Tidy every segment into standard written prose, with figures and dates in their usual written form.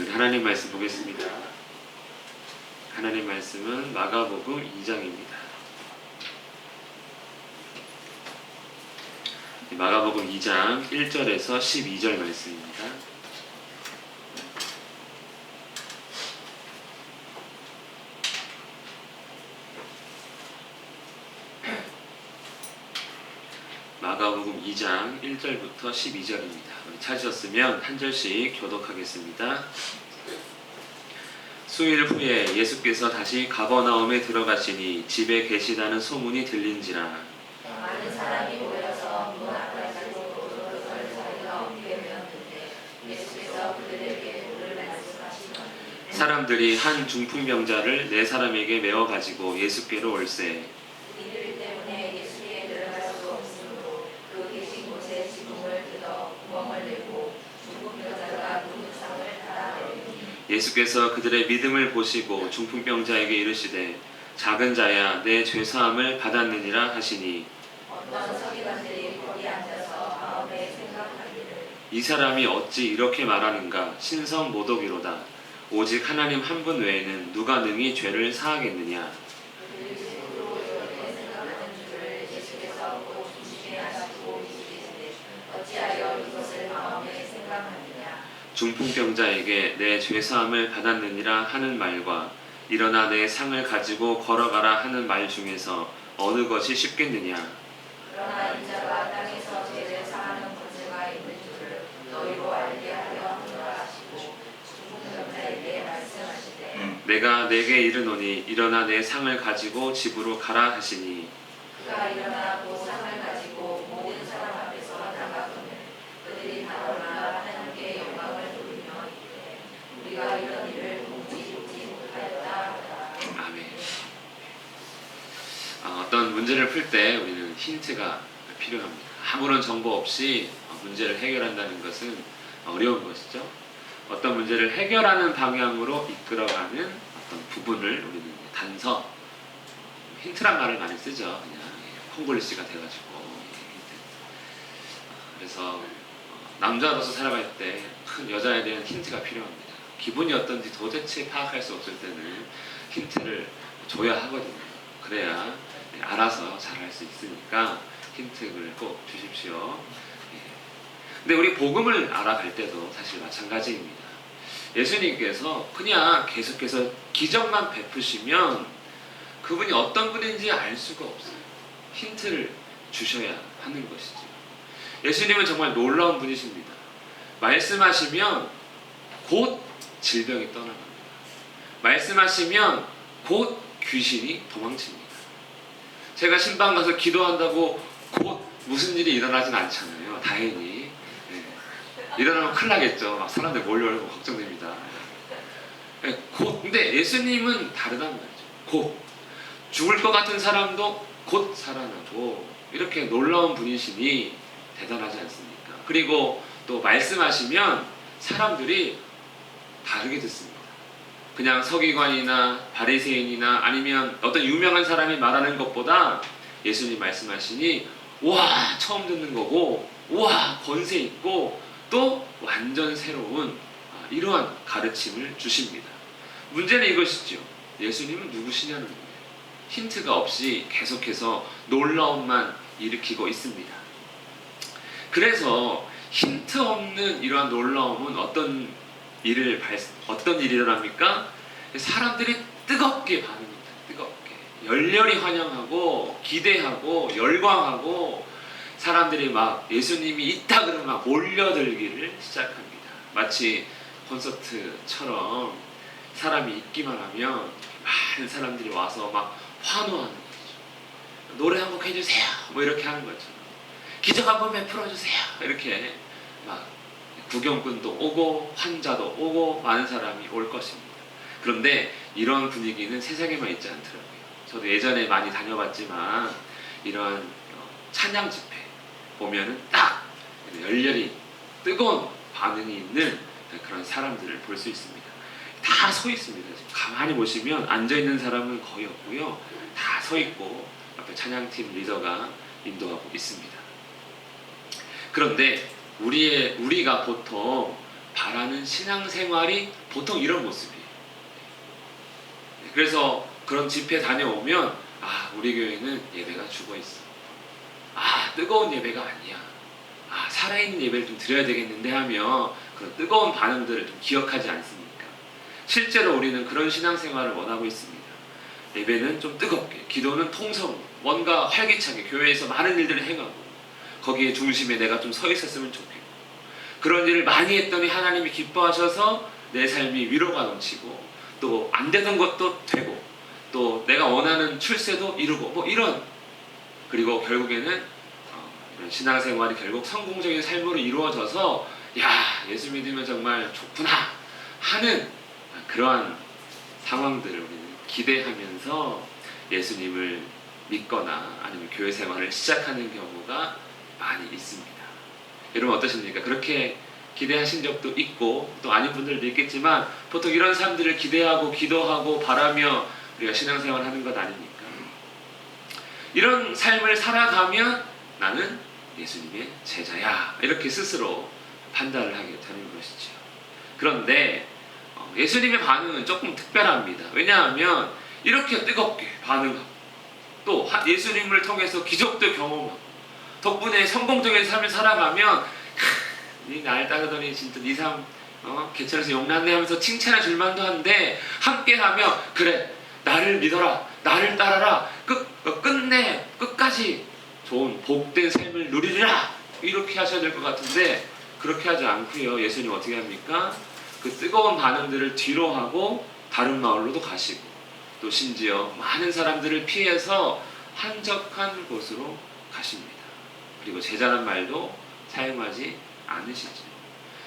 하나님 말씀 보겠습니다. 하나님 말씀은 마가복음 2장입니다. 마가복음 2장 1절에서 12절 말씀입니다. 마가복음 2장 1절부터 12절입니다. 찾으셨으면 한 절씩 교독하겠습니다. 수일 후에 예수께서 다시 가버나움에 들어가시니 집에 계시다는 소문이 들린지라. 많은 사람이 모여서 문 앞까지 도로를 자리가 없게 되었는데 예수께서 그들에게 물을 말씀하시더니 사람들이 한 중풍병자를 네 사람에게 메어 가지고 예수께로 올세. 이들 때문에 예수께 들어갈 수 없으므로 그 계신 곳에 지붕을 뜯어 구멍을 내고 중풍병자가 누운 상을 달아내리니 예수께서 그들의 믿음을 보시고 중풍병자에게 이르시되 작은 자야 내 죄사함을 받았느니라 하시니 어떤 서기관들이 거기 앉아서 마음에 생각하기를 이 사람이 어찌 이렇게 말하는가 신성 모독이로다. 오직 하나님 한 분 외에는 누가 능히 죄를 사하겠느냐. 그들이 속으로 이렇게 생각하는 줄을 예수께서 꼭 조심해 하시고 이르시되 어찌하여 이것을 마음에 생각하느냐. 중풍병자에게 내 죄사함을 받았느니라 하는 말과 일어나 내 상을 가지고 걸어가라 하는 말 중에서 어느 것이 쉽겠느냐. 그러나 인자가 땅에서 죄를 사하는 권세가 있는 줄을 너희로 알게 하려 함이라 하시고 중풍병자에게 말씀하시되 내가 내게 이르노니 일어나 내 상을 가지고 집으로 가라 하시니 그가 일어나 그 상을 가지고 모든 사람 앞에서 나가거늘 그들이 다 올라 하나님께 영광을 돌리며 이르되 우리가 이런 일을 보지 못하였다 하더라. 아멘. 어떤 문제를 풀 때 우리는 힌트가 필요합니다. 아무런 정보 없이 문제를 해결한다는 것은 어려운 것이죠. 어떤 문제를 해결하는 방향으로 이끌어가는 어떤 부분을 우리는 단서, 힌트란 말을 많이 쓰죠. 그냥 콩글리시가 돼가지고 힌트. 그래서 남자로서 살아갈 때 큰 여자에 대한 힌트가 필요합니다. 기분이 어떤지 도대체 파악할 수 없을 때는 힌트를 줘야 하거든요. 그래야 알아서 잘할 수 있으니까 힌트를 꼭 주십시오. 근데 우리 복음을 알아갈 때도 사실 마찬가지입니다. 예수님께서 그냥 계속해서 기적만 베푸시면 그분이 어떤 분인지 알 수가 없어요. 힌트를 주셔야 하는 것이죠. 예수님은 정말 놀라운 분이십니다. 말씀하시면 곧 질병이 떠나갑니다. 말씀하시면 곧 귀신이 도망칩니다. 제가 신방 가서 기도한다고 곧 무슨 일이 일어나진 않잖아요. 다행히. 일어나면 큰일 나겠죠. 막 사람들 몰려오고 걱정됩니다. 근데 예수님은 다르단 말이죠. 곧. 죽을 것 같은 사람도 곧 살아나고 이렇게 놀라운 분이시니 대단하지 않습니까? 그리고 또 말씀하시면 사람들이 다르게 듣습니다. 그냥 서기관이나 바리새인이나 아니면 어떤 유명한 사람이 말하는 것보다 예수님 말씀하시니 와 처음 듣는 거고 와 권세 있고 또 완전 새로운 이러한 가르침을 주십니다. 문제는 이것이죠. 예수님은 누구시냐는 거예요. 힌트가 없이 계속해서 놀라움만 일으키고 있습니다. 그래서 힌트 없는 이러한 놀라움은 어떤 일이 일어납니까? 사람들이 뜨겁게 반응합니다. 뜨겁게 열렬히 환영하고 기대하고 열광하고 사람들이 막 예수님이 있다 그러면 막 몰려들기를 시작합니다. 마치 콘서트처럼 사람이 있기만 하면 많은 사람들이 와서 막 환호하는 거죠. 노래 한 곡 해주세요. 뭐 이렇게 하는 거죠. 기적 한 번 베풀어 주세요. 이렇게 막 구경꾼도 오고 환자도 오고 많은 사람이 올 것입니다. 그런데 이런 분위기는 세상에만 있지 않더라고요. 저도 예전에 많이 다녀봤지만 이런 찬양 집회 보면은 딱 열렬히 뜨거운 반응이 있는 그런 사람들을 볼 수 있습니다. 다 서 있습니다. 지금 가만히 보시면 앉아 있는 사람은 거의 없고요. 다 서 있고 앞에 찬양팀 리더가 인도하고 있습니다. 그런데 우리가 보통 바라는 신앙생활이 보통 이런 모습이에요. 그래서 그런 집회 다녀오면 우리 교회는 예배가 죽어있어. 뜨거운 예배가 아니야. 살아있는 예배를 좀 드려야 되겠는데 하며 그런 뜨거운 반응들을 좀 기억하지 않습니까? 실제로 우리는 그런 신앙생활을 원하고 있습니다. 예배는 좀 뜨겁게, 기도는 통성으로, 뭔가 활기차게 교회에서 많은 일들을 행하고 거기에 중심에 내가 좀 서 있었으면 좋겠고, 그런 일을 많이 했더니 하나님이 기뻐하셔서 내 삶이 위로가 넘치고 또 안 되는 것도 되고 또 내가 원하는 출세도 이루고 이런, 그리고 결국에는 이런 신앙생활이 결국 성공적인 삶으로 이루어져서 예수 믿으면 정말 좋구나 하는 그러한 상황들을 우리는 기대하면서 예수님을 믿거나 아니면 교회 생활을 시작하는 경우가 많이 있습니다. 여러분 어떠십니까? 그렇게 기대하신 적도 있고 또 아닌 분들도 있겠지만 보통 이런 사람들을 기대하고 기도하고 바라며 우리가 신앙생활을 하는 것 아닙니까? 이런 삶을 살아가면 나는 예수님의 제자야, 이렇게 스스로 판단을 하게 되는 것이죠. 그런데 예수님의 반응은 조금 특별합니다. 왜냐하면 이렇게 뜨겁게 반응하고 또 예수님을 통해서 기적도 경험하고 덕분에 성공적인 삶을 살아가면 네 날 따르더니 진짜 네 삶 개천에서 용났네 하면서 칭찬해 줄 만도 한데, 함께하며 그래 나를 믿어라, 나를 따라라, 끝내 끝까지 좋은 복된 삶을 누리리라, 이렇게 하셔야 될 것 같은데 그렇게 하지 않고요. 예수님 어떻게 합니까? 그 뜨거운 반응들을 뒤로 하고 다른 마을로도 가시고 또 심지어 많은 사람들을 피해서 한적한 곳으로 가십니다. 그리고 제자란 말도 사용하지 않으시죠.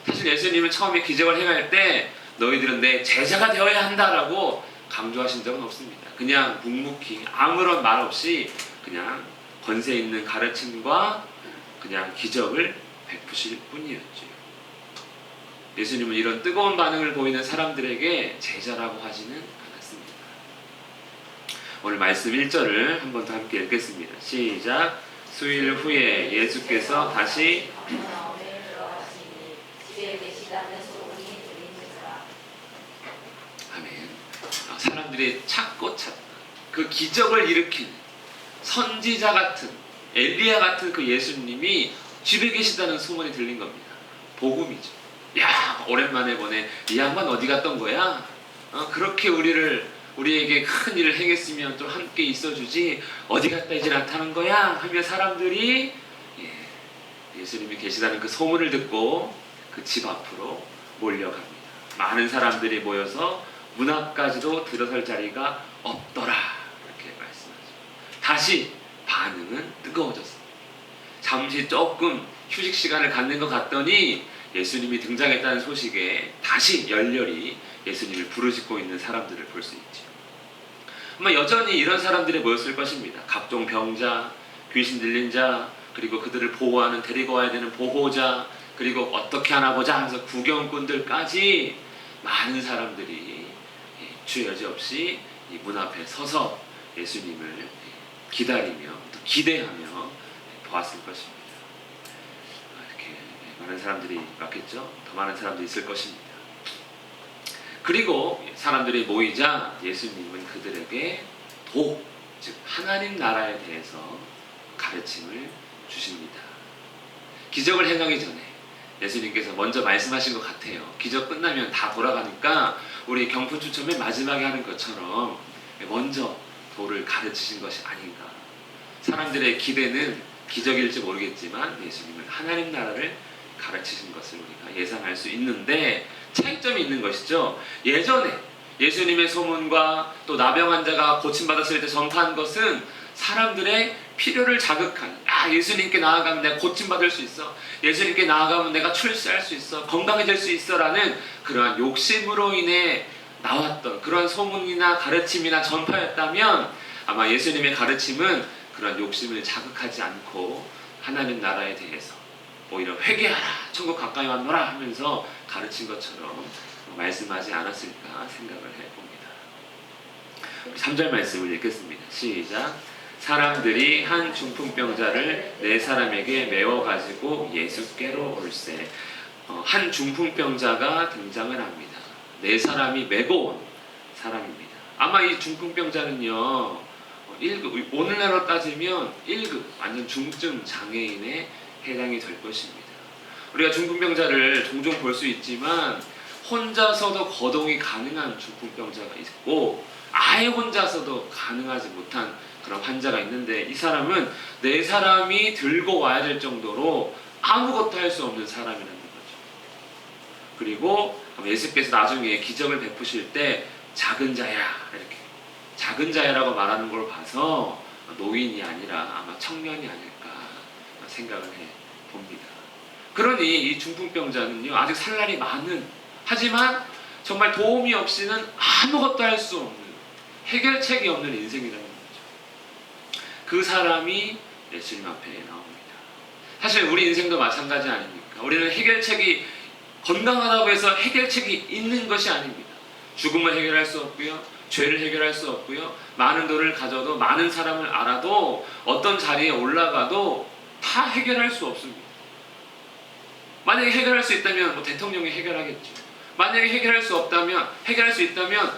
사실 예수님은 처음에 기적을 행할 때 너희들은 내 제자가 되어야 한다라고 강조하신 적은 없습니다. 그냥 묵묵히 아무런 말 없이 그냥 권세 있는 가르침과 그냥 기적을 베푸실 뿐이었죠. 예수님은 이런 뜨거운 반응을 보이는 사람들에게 제자라고 하지는 않았습니다. 오늘 말씀 1절을 한 번 더 함께 읽겠습니다. 시작. 수일 후에 예수께서 다시 아멘. 사람들이 찾고 찾다 그 기적을 일으킨 선지자 같은 엘리야 같은 그 예수님이 집에 계시다는 소문이 들린 겁니다. 복음이죠. 오랜만에 보네. 이 양반 어디 갔던 거야? 그렇게 우리에게 큰 일을 행했으면 좀 함께 있어주지 어디 갔다 이제 나타난 거야? 하며 사람들이 예수님이 계시다는 그 소문을 듣고 그 집 앞으로 몰려갑니다. 많은 사람들이 모여서 문 앞까지도 들어설 자리가 없더라, 이렇게 말씀하죠. 다시 반응은 뜨거워졌습니다. 잠시 조금 휴식 시간을 갖는 것 같더니 예수님이 등장했다는 소식에 다시 열렬히 예수님을 부르짖고 있는 사람들을 볼 수 있죠. 아마 여전히 이런 사람들이 모였을 것입니다. 각종 병자, 귀신 들린 자, 그리고 그들을 보호하는, 데리고 와야 되는 보호자, 그리고 어떻게 하나 보자 하면서 구경꾼들까지 많은 사람들이 주 여지없이 이 문 앞에 서서 예수님을 기다리며 또 기대하며 보았을 것입니다. 이렇게 많은 사람들이 왔겠죠. 더 많은 사람들이 있을 것입니다. 그리고 사람들이 모이자 예수님은 그들에게 즉 하나님 나라에 대해서 가르침을 주십니다. 기적을 행하기 전에 예수님께서 먼저 말씀하신 것 같아요. 기적 끝나면 다 돌아가니까 우리 경품 추첨의 마지막에 하는 것처럼 먼저 도를 가르치신 것이 아닌가. 사람들의 기대는 기적일지 모르겠지만 예수님은 하나님 나라를 가르치신 것을 우리가 예상할 수 있는데 차이점이 있는 것이죠. 예전에 예수님의 소문과 또 나병 환자가 고침받았을 때 전파한 것은 사람들의 필요를 자극하는, 예수님께 나아가면 내가 고침받을 수 있어, 예수님께 나아가면 내가 출세할 수 있어, 건강해질 수 있어 라는 그러한 욕심으로 인해 나왔던 그러한 소문이나 가르침이나 전파였다면, 아마 예수님의 가르침은 그러한 욕심을 자극하지 않고 하나님 나라에 대해서 오히려 회개하라, 천국 가까이 왔노라 하면서 가르친 것처럼 말씀하지 않았을까 생각을 해봅니다. 3절 말씀을 읽겠습니다. 시작. 사람들이 한 중풍병자를 4사람에게 메워 가지고 예수께로 올세. 한 중풍병자가 등장을 합니다. 네 사람이 메고 온 사람입니다. 아마 이 중풍병자는요, 1급, 오늘날로 따지면 1급, 완전 중증 장애인에 해당이 될 것입니다. 우리가 중풍병자를 종종 볼 수 있지만 혼자서도 거동이 가능한 중풍병자가 있고 아예 혼자서도 가능하지 못한 그런 환자가 있는데, 이 사람은 네 사람이 들고 와야 될 정도로 아무것도 할 수 없는 사람이라는 거죠. 그리고 예수께서 나중에 기적을 베푸실 때 작은 자야, 이렇게 작은 자야라고 말하는 걸 봐서 노인이 아니라 아마 청년이 아닐까 생각을 해 봅니다. 그러니 이 중풍병자는요, 아직 살 날이 많은, 하지만 정말 도움이 없이는 아무것도 할 수 없는, 해결책이 없는 인생이라는 거죠. 그 사람이 예수님 앞에 나옵니다. 사실 우리 인생도 마찬가지 아닙니까? 우리는 해결책이, 건강하다고 해서 해결책이 있는 것이 아닙니다. 죽음을 해결할 수 없고요, 죄를 해결할 수 없고요, 많은 돈을 가져도, 많은 사람을 알아도, 어떤 자리에 올라가도 다 해결할 수 없습니다. 만약에 해결할 수 있다면 대통령이 해결하겠죠. 만약에 해결할 수 없다면, 해결할 수 있다면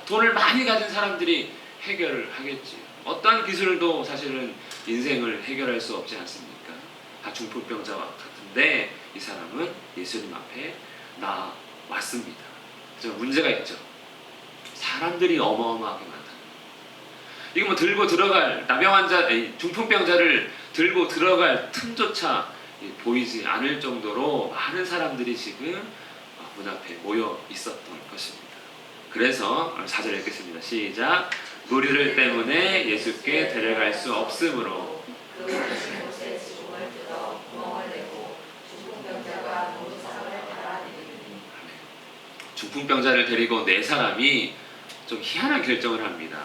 돈을 많이 가진 사람들이 해결을 하겠지. 어떠한 기술도 사실은 인생을 해결할 수 없지 않습니까? 다 중풍병자와 같은데 이 사람은 예수님 앞에 나왔습니다. 문제가 있죠. 사람들이 어마어마하게 많다. 이거 들고 들어갈, 나병 환자, 중풍병자를 들고 들어갈 틈조차 보이지 않을 정도로 많은 사람들이 지금 문 앞에 모여 있었던 것입니다. 그래서 4절 읽겠습니다. 시작. 무리들 때문에 예수께 데려갈 수 없으므로 그 많은 곳에 지붕을 뜯어 구멍을 내고 중풍병자가 모든 사람을 달아내리니. 중풍병자를 데리고 네 사람이 좀 희한한 결정을 합니다.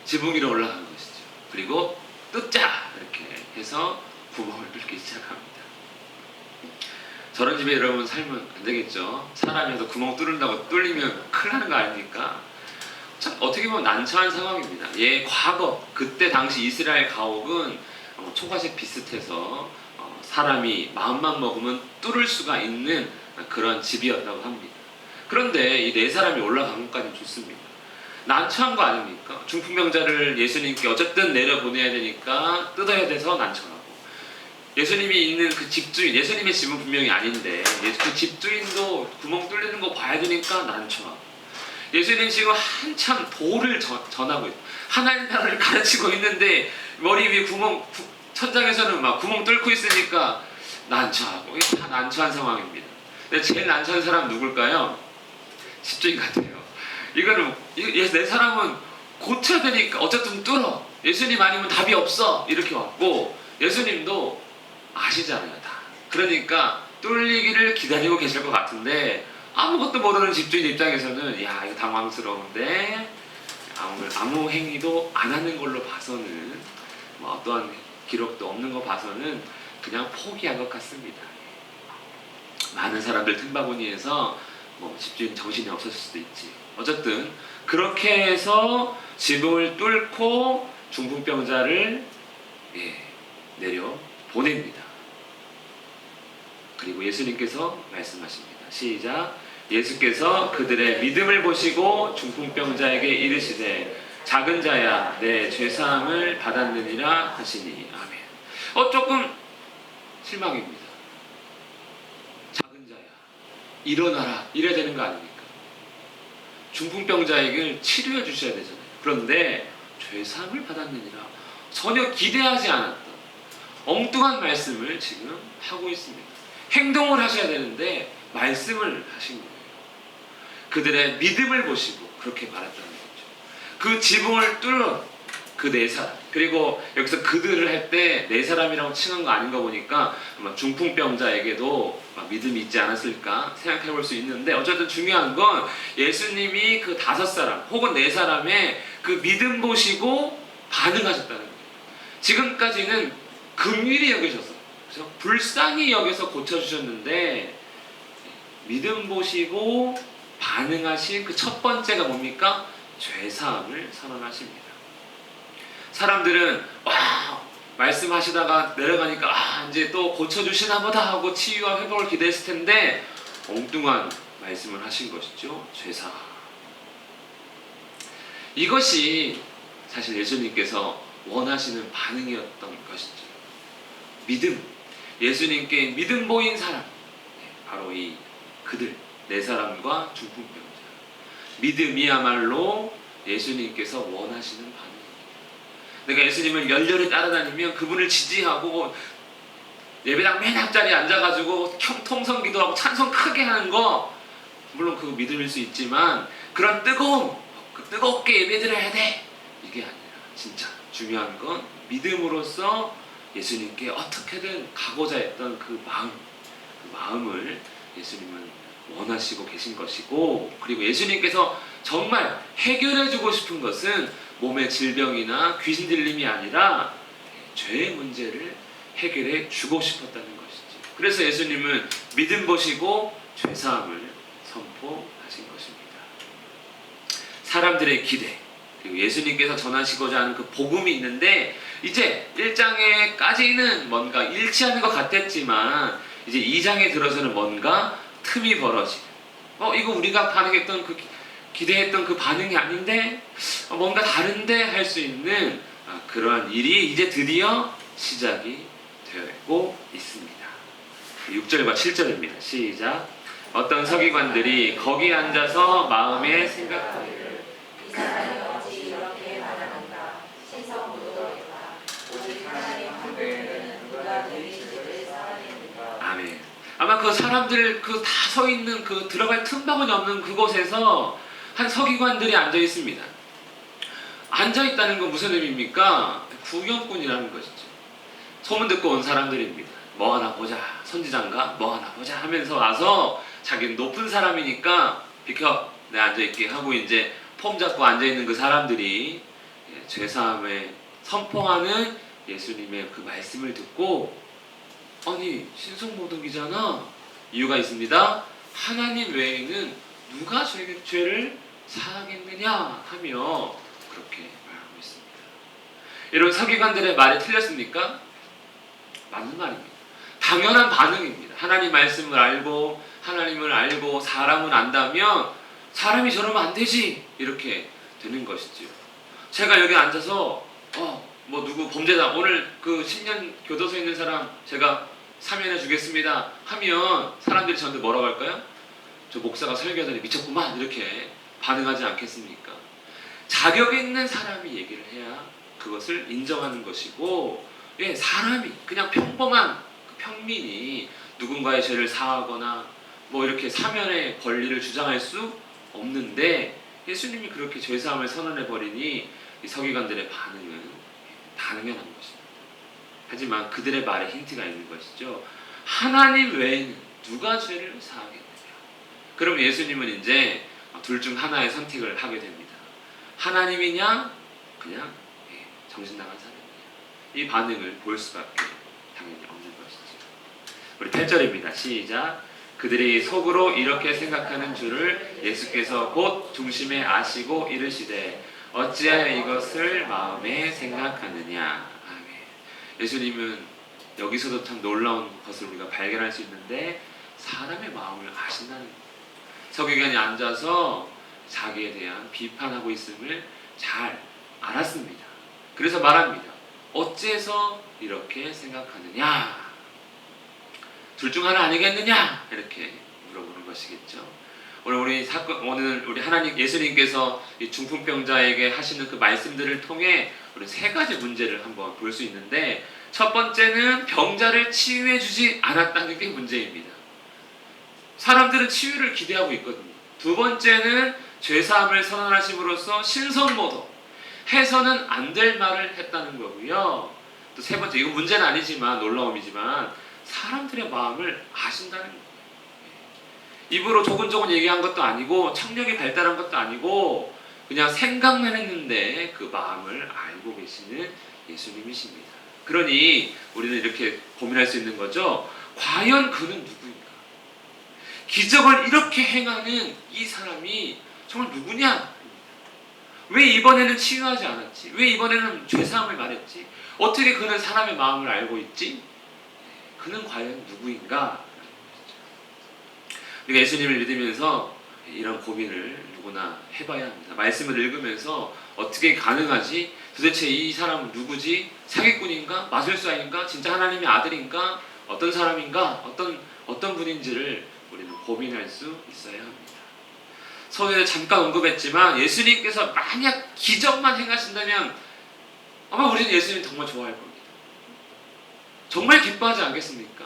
지붕 위로 올라가는 것이죠. 그리고 뜯자 이렇게 해서 구멍을 뚫기 시작합니다. 저런 집에 여러분 살면 안 되겠죠. 사람이라도 구멍 뚫는다고 뚫리면 큰일 나는 거 아닙니까? 참 어떻게 보면 난처한 상황입니다. 과거 그때 당시 이스라엘 가옥은 초가집 비슷해서 사람이 마음만 먹으면 뚫을 수가 있는 그런 집이었다고 합니다. 그런데 이 네 사람이 올라간 것까지는 좋습니다. 난처한 거 아닙니까? 중풍병자를 예수님께 어쨌든 내려보내야 되니까 뜯어야 돼서 난처하고, 예수님이 있는 그 집주인, 예수님의 집은 분명히 아닌데 그 집주인도 구멍 뚫리는 거 봐야 되니까 난처하고, 예수님 지금 한참 도를 전하고 있고 하나님 나라를 가르치고 있는데 머리 위에 천장에서는 막 구멍 뚫고 있으니까 난처하고, 이게 다 난처한 상황입니다. 근데 제일 난처한 사람 누굴까요? 집주인 같아요. 이거는 내 사람은 고쳐야 되니까 어쨌든 뚫어. 예수님 아니면 답이 없어. 이렇게 왔고, 예수님도 아시잖아요, 다. 그러니까 뚫리기를 기다리고 계실 것 같은데 아무것도 모르는 집주인 입장에서는 야, 이거 당황스러운데 아무 행위도 안 하는 걸로 봐서는, 어떠한 기록도 없는 거 봐서는 그냥 포기한 것 같습니다. 많은 사람들 틈바구니에서 집주인 정신이 없었을 수도 있지. 어쨌든 그렇게 해서 지붕을 뚫고 중풍병자를 내려 보냅니다. 그리고 예수님께서 말씀하십니다. 시작. 예수께서 그들의 믿음을 보시고 중풍병자에게 이르시되 작은 자야 내 죄사함을 받았느니라 하시니. 아멘. 조금 실망입니다. 작은 자야 일어나라 이래야 되는 거 아닙니까? 중풍병자에게 치료해 주셔야 되잖아요. 그런데 죄사함을 받았느니라, 전혀 기대하지 않았던 엉뚱한 말씀을 지금 하고 있습니다. 행동을 하셔야 되는데 말씀을 하신 거예요. 그들의 믿음을 보시고 그렇게 말했다는 거죠. 그 지붕을 뚫은 그 네 사람, 그리고 여기서 그들을 할 때 네 사람이라고 칭한 거 아닌 거 보니까 아마 중풍병자에게도 믿음이 있지 않았을까 생각해 볼 수 있는데, 어쨌든 중요한 건 예수님이 그 5사람 혹은 4사람의 그 믿음 보시고 반응하셨다는 거예요. 지금까지는 긍휼히 여기셔서, 그렇죠? 불쌍히 여기서 고쳐주셨는데 믿음 보시고 반응하신 그 첫 번째가 뭡니까? 죄사함을 선언하십니다. 사람들은 와, 말씀하시다가 내려가니까 이제 또 고쳐주시나 보다 하고 치유와 회복을 기대했을 텐데 엉뚱한 말씀을 하신 것이죠. 죄사. 이것이 사실 예수님께서 원하시는 반응이었던 것이죠. 믿음. 예수님께 믿음 보인 사람. 바로 이 그들 네 사람과 중풍병자. 믿음이야말로 예수님께서 원하시는 반응입니다. 내가 예수님을 열렬히 따라다니면 그분을 지지하고 예배당 맨 앞자리에 앉아가지고 통성 기도하고 찬송 크게 하는 거 물론 그거 믿음일 수 있지만 그런 뜨겁게 예배드려야 돼 이게 아니라 진짜 중요한 건 믿음으로써 예수님께 어떻게든 가고자 했던 그 마음을 예수님은 원하시고 계신 것이고, 그리고 예수님께서 정말 해결해주고 싶은 것은 몸의 질병이나 귀신 들림이 아니라 죄의 문제를 해결해 주고 싶었다는 것이죠. 그래서 예수님은 믿음 보시고 죄사함을 선포하신 것입니다. 사람들의 기대, 그리고 예수님께서 전하시고자 하는 그 복음이 있는데 이제 1장에까지는 뭔가 일치하는 것 같았지만 이제 2장에 들어서는 뭔가 틈이 벌어지는, 이거 우리가 반응했던 기대했던 그 반응이 아닌데 뭔가 다른데 할 수 있는 그러한 일이 이제 드디어 시작이 되고 있습니다. 6절과 7절입니다. 시작. 어떤 서기관들이 거기 앉아서 마음에 생각하기를 이 사람이 어찌 이렇게 말하는가. 신성모독하겠다. 오직 하나님 한 분에게는 누가 그의 집을 쌓아내는가. 아멘. 아마 그 사람들 그 다 서 있는 그 들어갈 틈바구니 없는 그곳에서 한 서기관들이 앉아 있습니다. 앉아 있다는 건 무슨 의미입니까? 구경꾼이라는 것이죠. 소문 듣고 온 사람들입니다. 뭐 하나 보자, 선지자인가? 뭐 하나 보자 하면서 와서 자기는 높은 사람이니까 비켜, 내 앉아 있게 하고 이제 폼 잡고 앉아 있는 그 사람들이 죄사함을 선포하는 예수님의 그 말씀을 듣고, 아니 신성모독이잖아. 이유가 있습니다. 하나님 외에는 누가 죄를 사하겠느냐 하며 그렇게 말하고 있습니다. 여러분, 서기관들의 말이 틀렸습니까? 맞는 말입니다. 당연한 반응입니다. 하나님 말씀을 알고 하나님을 알고 사람을 안다면 사람이 저러면 안 되지 이렇게 되는 것이죠. 제가 여기 앉아서 뭐 누구 범죄자 오늘 그 10년 교도소에 있는 사람 제가 사면해 주겠습니다 하면 사람들이 저한테 뭐라고 할까요? 저 목사가 설교하더니 미쳤구만 이렇게 반응하지 않겠습니까? 자격 있는 사람이 얘기를 해야 그것을 인정하는 것이고, 사람이 그냥 평범한 평민이 누군가의 죄를 사하거나 뭐 이렇게 사면의 권리를 주장할 수 없는데 예수님이 그렇게 죄사함을 선언해 버리니 이 서기관들의 반응은 당연한 것입니다. 하지만 그들의 말에 힌트가 있는 것이죠. 하나님 외에는 누가 죄를 사하겠느냐. 그럼 예수님은 이제 둘 중 하나의 선택을 하게 됩니다. 하나님이냐 그냥 정신 나간 사람이냐. 이 반응을 볼 수밖에 당연히 없는 것이죠. 우리 8절입니다. 시작. 그들이 속으로 이렇게 생각하는 줄을 예수께서 곧 중심에 아시고 이르시되 어찌하여 이것을 마음에 생각하느냐. 아멘. 예수님은 여기서도 참 놀라운 것을 우리가 발견할 수 있는데 사람의 마음을 아신다는 거예요. 서기관이 앉아서 자기에 대한 비판하고 있음을 잘 알았습니다. 그래서 말합니다. 어째서 이렇게 생각하느냐? 둘 중 하나 아니겠느냐? 이렇게 물어보는 것이겠죠. 오늘 우리 하나님 예수님께서 이 중풍병자에게 하시는 그 말씀들을 통해 우리 세 가지 문제를 한번 볼 수 있는데, 첫 번째는 병자를 치유해 주지 않았다는 게 문제입니다. 사람들은 치유를 기대하고 있거든요. 두 번째는 죄사함을 선언하심으로써 신성모독, 해서는 안 될 말을 했다는 거고요. 또 세 번째, 이건 문제는 아니지만 놀라움이지만 사람들의 마음을 아신다는 거예요. 입으로 조근조근 얘기한 것도 아니고 청력이 발달한 것도 아니고 그냥 생각만 했는데 그 마음을 알고 계시는 예수님이십니다. 그러니 우리는 이렇게 고민할 수 있는 거죠. 과연 그는 누구인가? 기적을 이렇게 행하는 이 사람이 정말 누구냐? 왜 이번에는 치유하지 않았지? 왜 이번에는 죄사함을 말했지? 어떻게 그는 사람의 마음을 알고 있지? 그는 과연 누구인가? 우리가 예수님을 믿으면서 이런 고민을 누구나 해봐야 합니다. 말씀을 읽으면서 어떻게 가능하지? 도대체 이 사람은 누구지? 사기꾼인가? 마술사인가? 진짜 하나님의 아들인가? 어떤 사람인가? 어떤 분인지를 우리는 고민할 수 있어야 합니다. 서두에 잠깐 언급했지만 예수님께서 만약 기적만 행하신다면 아마 우리는 예수님 정말 좋아할 겁니다. 정말 기뻐하지 않겠습니까?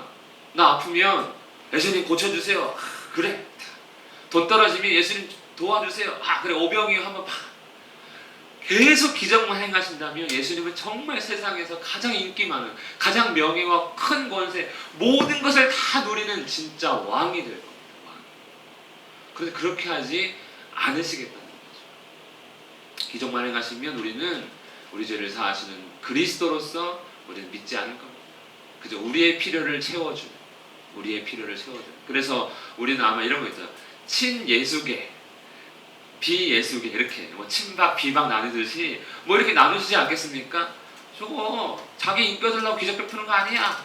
나 아프면 예수님 고쳐주세요. 그래. 돈 떨어지면 예수님 도와주세요. 그래. 오병이어 한번 봐. 계속 기적만 행하신다면 예수님은 정말 세상에서 가장 인기 많은, 가장 명예와 큰 권세, 모든 것을 다 누리는 진짜 왕이 될 겁니다. 왕. 그런데 그렇게 하지 않으시겠다는 거죠. 기적만 행하시면 우리는 우리 죄를 사하시는 그리스도로서 우리는 믿지 않을 겁니다. 그저 우리의 필요를 채워주는, 우리의 필요를 채워주는. 그래서 우리는 아마 이런 거 있어요. 친예수계, 비예수계, 이렇게 뭐 친박 비박 나누듯이 뭐 이렇게 나누시지 않겠습니까? 저거 자기 인기 얻으려고 기적 베푸는 거 아니야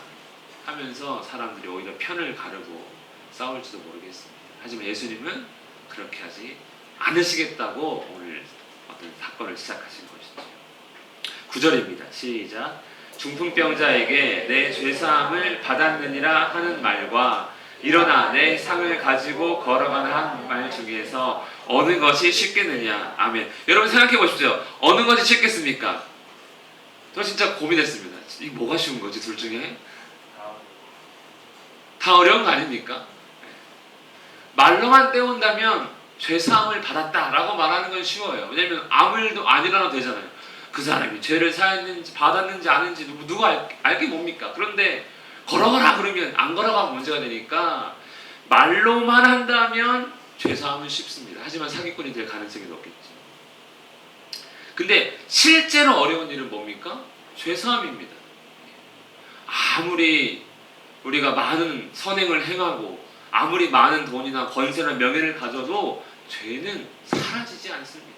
하면서 사람들이 오히려 편을 가르고 싸울지도 모르겠습니다. 하지만 예수님은 그렇게 하지 않으시겠다고 오늘 어떤 사건을 시작하신 것이죠. 9절입니다. 시작. 중풍병자에게 내 죄사함을 받았느니라 하는 말과 일어나 내 상을 가지고 걸어가는 한 말 중에서 어느 것이 쉽겠느냐. 아멘. 여러분 생각해 보십시오. 어느 것이 쉽겠습니까? 저 진짜 고민했습니다. 이게 뭐가 쉬운 거지 둘 중에? 다 어려운 거 아닙니까? 말로만 때운다면 죄사함을 받았다라고 말하는 건 쉬워요. 왜냐하면 아무 일도 안 일어나도 되잖아요. 그 사람이 죄를 사했는지 받았는지 아는지 누가 알게 뭡니까? 그런데 걸어가라 그러면 안 걸어가면 문제가 되니까 말로만 한다면 죄사함은 쉽습니다. 하지만 사기꾼이 될 가능성이 높겠죠. 근데 실제로 어려운 일은 뭡니까? 죄사함입니다. 아무리 우리가 많은 선행을 행하고 아무리 많은 돈이나 권세나 명예를 가져도 죄는 사라지지 않습니다.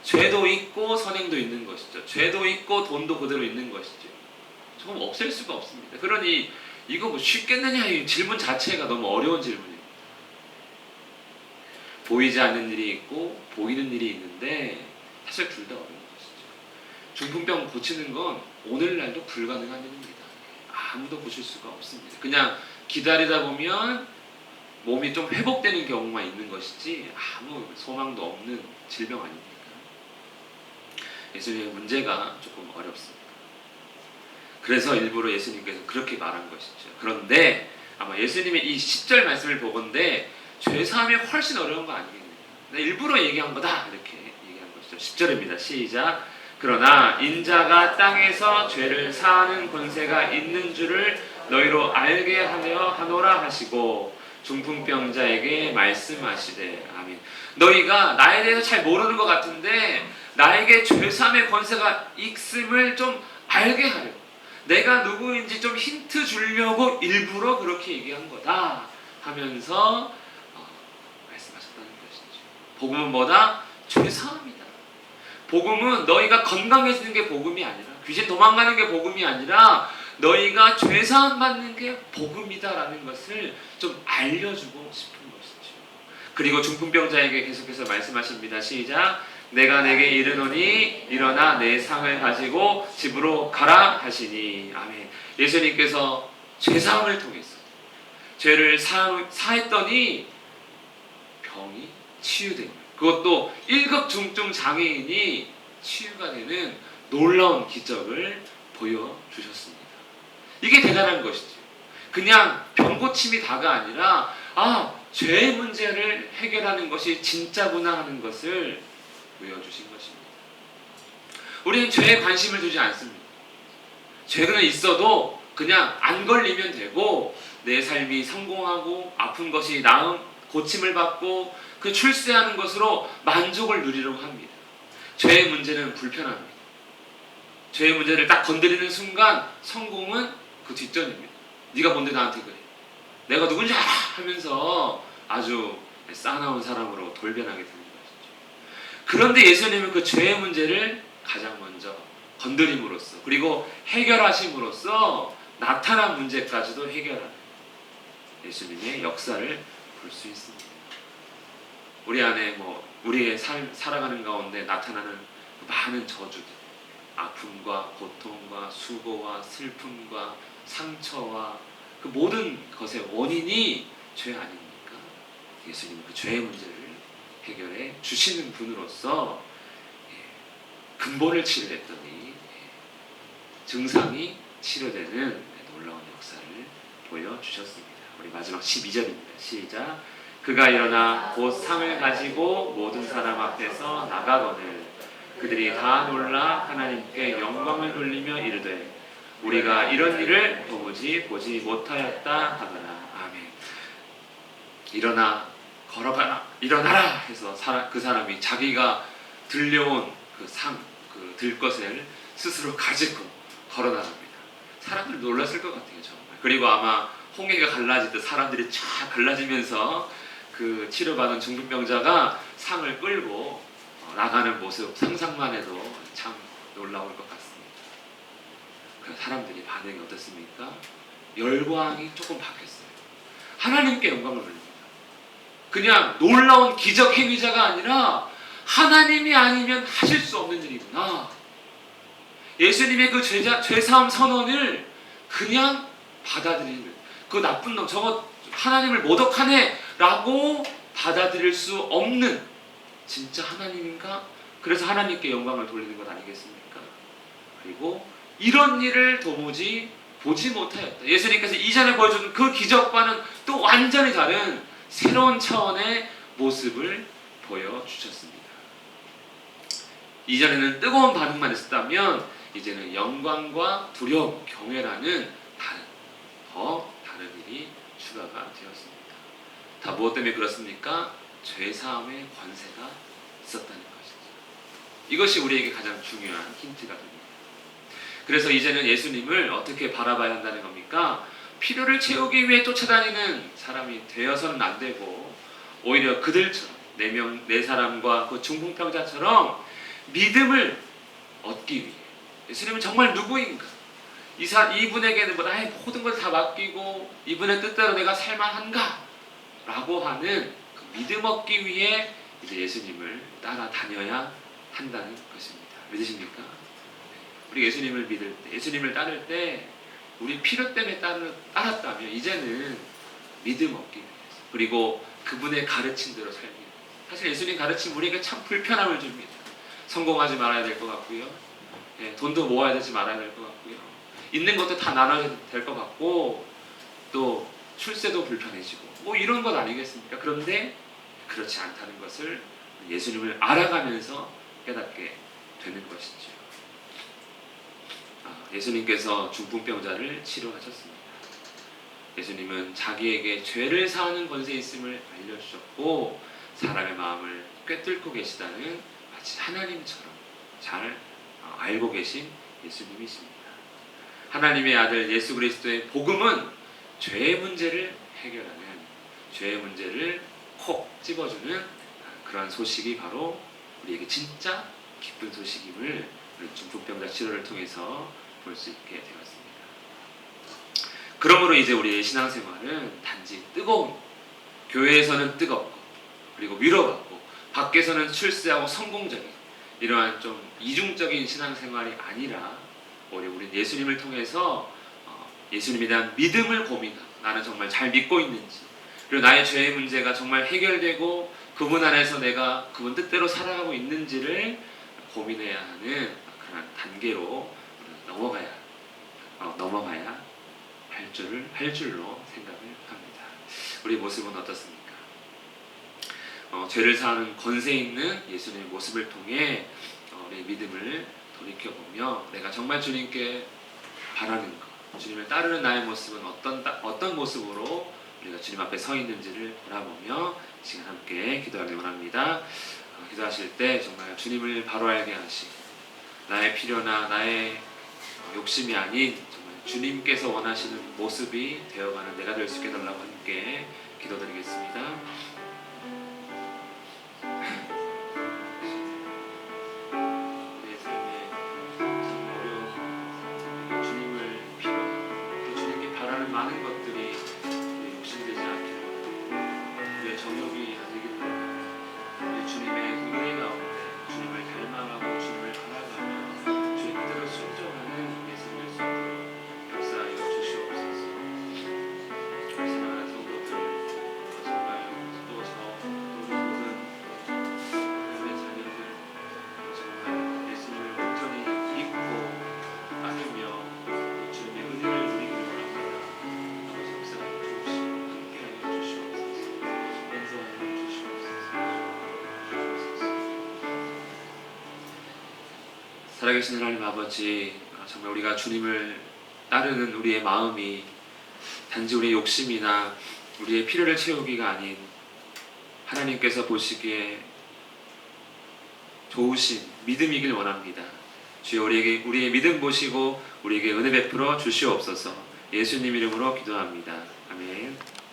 죄도 있고 선행도 있는 것이죠. 죄도 있고 돈도 그대로 있는 것이죠. 조금 없앨 수가 없습니다. 그러니 이거 뭐 쉽겠느냐 이 질문 자체가 너무 어려운 질문입니다. 보이지 않는 일이 있고 보이는 일이 있는데 사실 둘 다 어려운 것이죠. 중풍병 고치는 건 오늘날도 불가능한 일입니다. 아무도 고칠 수가 없습니다. 그냥 기다리다 보면 몸이 좀 회복되는 경우만 있는 것이지 아무 소망도 없는 질병 아닙니까? 예수님의 문제가 조금 어렵습니다. 그래서 일부러 예수님께서 그렇게 말한 것이죠. 그런데 아마 예수님의 이 10절 말씀을 보건대 죄사함이 훨씬 어려운 거 아니겠느냐. 일부러 얘기한 거다 이렇게 얘기한 것이죠. 10절입니다. 시작. 그러나 인자가 땅에서 죄를 사하는 권세가 있는 줄을 너희로 알게 하려 하노라 하시고 중풍병자에게 말씀하시되 아멘. 너희가 나에 대해서 잘 모르는 것 같은데 나에게 죄사함의 권세가 있음을 좀 알게 하려, 내가 누구인지 좀 힌트 주려고 일부러 그렇게 얘기한 거다 하면서 말씀하셨다는 것이죠. 복음은 뭐다? 죄사함이다. 복음은 너희가 건강해지는 게 복음이 아니라, 귀신 도망가는 게 복음이 아니라 너희가 죄사함 받는 게 복음이다라는 것을 좀 알려주고 싶은 것이죠. 그리고 중풍병자에게 계속해서 말씀하십니다. 시작. 내가 내게 이르노니 일어나 내 상을 가지고 집으로 가라 하시니 아멘. 예수님께서 죄사함을 통해서 죄를 사했더니 병이 치유된 거예요. 그것도 1급 중증 장애인이 치유가 되는 놀라운 기적을 보여주셨습니다. 이게 대단한 것이죠. 그냥 병 고침이 다가 아니라 죄의 문제를 해결하는 것이 진짜구나 하는 것을 보여주신 것입니다. 우리는 죄에 관심을 두지 않습니다. 죄는 있어도 그냥 안 걸리면 되고 내 삶이 성공하고 아픈 것이 나음, 고침을 받고 그 출세하는 것으로 만족을 누리려고 합니다. 죄의 문제는 불편합니다. 죄의 문제를 딱 건드리는 순간 성공은 그 뒷전입니다. 네가 뭔데 나한테 그래? 내가 누군지 알아! 하면서 아주 싸나운 사람으로 돌변하게 됩니다. 그런데 예수님은 그 죄의 문제를 가장 먼저 건드림으로써 그리고 해결하심으로써 나타난 문제까지도 해결하는 예수님의 역사를 볼 수 있습니다. 우리 안에 우리의 삶 살아가는 가운데 나타나는 많은 저주들, 아픔과 고통과 수고와 슬픔과 상처와 그 모든 것의 원인이 죄 아닙니까? 예수님은 그 죄의 문제를 해결해 주시는 분으로서 근본을 치료했더니 증상이 치료되는 놀라운 역사를 보여주셨습니다. 우리 마지막 12절입니다. 시작. 그가 일어나 곧 상을 가지고 모든 사람 앞에서 나가거늘 그들이 다 놀라 하나님께 영광을 돌리며 이르되 우리가 이런 일을 도무지 보지 못하였다 하더라. 아멘. 일어나 걸어가라 일어나라 해서 그 사람이 자기가 들려온 그 들것을 스스로 가지고 걸어나갑니다. 사람들 놀랐을 것 같아요 정말. 그리고 아마 홍해가 갈라질 때 사람들이 쫙 갈라지면서 그 치료받은 중풍병자가 상을 끌고 나가는 모습 상상만 해도 참 놀라울 것 같습니다. 그 사람들이 반응이 어떻습니까? 열광이 조금 바뀌었어요. 하나님께 영광을 돌립니다. 그냥 놀라운 기적 행위자가 아니라 하나님이 아니면 하실 수 없는 일이구나. 예수님의 그 죄사함 선언을 그냥 받아들이는 그 나쁜 놈 저거 하나님을 모독하네 라고 받아들일 수 없는 진짜 하나님인가? 그래서 하나님께 영광을 돌리는 것 아니겠습니까? 그리고 이런 일을 도무지 보지 못하였다. 예수님께서 이전에 보여준 그 기적과는 또 완전히 다른 새로운 차원의 모습을 보여주셨습니다. 이전에는 뜨거운 반응만 있었다면 이제는 영광과 두려움, 경외라는 더 다른 일이 추가가 되었습니다. 다 무엇 때문에 그렇습니까? 죄사함의 관세가 있었다는 것이죠. 이것이 우리에게 가장 중요한 힌트가 됩니다. 그래서 이제는 예수님을 어떻게 바라봐야 한다는 겁니까? 필요를 채우기 위해 쫓아다니는 사람이 되어서는 안 되고 오히려 그들처럼 네 사람과 그 중풍병자처럼 믿음을 얻기 위해 예수님은 정말 누구인가? 이분에게는 나의 모든 걸 다 맡기고 이분의 뜻대로 내가 살만한가? 라고 하는 그 믿음 얻기 위해 이제 예수님을 따라다녀야 한다는 것입니다. 믿으십니까? 우리 예수님을 믿을 때, 예수님을 따를 때 우리 필요 때문에 따랐다면 이제는 믿음 얻기 위해서 그리고 그분의 가르침대로 살기 위해서 사실 예수님 가르침 우리에게 참 불편함을 줍니다. 성공하지 말아야 될 것 같고요. 돈도 모아야 되지 말아야 될 것 같고요. 있는 것도 다 나눠야 될 것 같고 또 출세도 불편해지고 이런 것 아니겠습니까? 그런데 그렇지 않다는 것을 예수님을 알아가면서 깨닫게 되는 것이죠. 예수님께서 중풍병자를 치료하셨습니다. 예수님은 자기에게 죄를 사하는 권세 있음을 알려주셨고 사람의 마음을 꿰뚫고 계시다는 마치 하나님처럼 잘 알고 계신 예수님이십니다. 하나님의 아들 예수 그리스도의 복음은 죄의 문제를 해결하는 죄의 문제를 콕 집어주는 그러한 소식이 바로 우리에게 진짜 기쁜 소식임을 중풍병자 치료를 통해서 볼 수 있게 되었습니다. 그러므로 이제 우리의 신앙생활은 단지 뜨거운 교회에서는 뜨겁고 그리고 위로받고 밖에서는 출세하고 성공적인 이러한 좀 이중적인 신앙생활이 아니라 우리 예수님을 통해서 예수님에 대한 믿음을 고민하고 나는 정말 잘 믿고 있는지 그리고 나의 죄의 문제가 정말 해결되고 그분 안에서 내가 그분 뜻대로 살아가고 있는지를 고민해야 하는 그런 단계로 넘어가야 할 줄로 생각을 합니다. 우리 모습은 어떻습니까? 죄를 사하는 권세 있는 예수님의 모습을 통해 우리의 믿음을 돌이켜보며 내가 정말 주님께 바라는 것, 주님을 따르는 나의 모습은 어떤 모습으로 우리가 주님 앞에 서 있는지를 돌아보며 이 시간 함께 기도하길 원합니다. 기도하실 때 정말 주님을 바로 알게 하시고 나의 필요나 나의 욕심이 아닌 정말 주님께서 원하시는 모습이 되어가는 내가 될 수 있게 해달라고 함께 기도드리겠습니다. 살아계신 하나님 아버지, 정말 우리가 주님을 따르는 우리의 마음이 단지 우리의 욕심이나 우리의 필요를 채우기가 아닌 하나님께서 보시기에 좋으신 믿음이길 원합니다. 주여 우리의 믿음 보시고 우리에게 은혜 베풀어 주시옵소서. 예수님 이름으로 기도합니다. 아멘.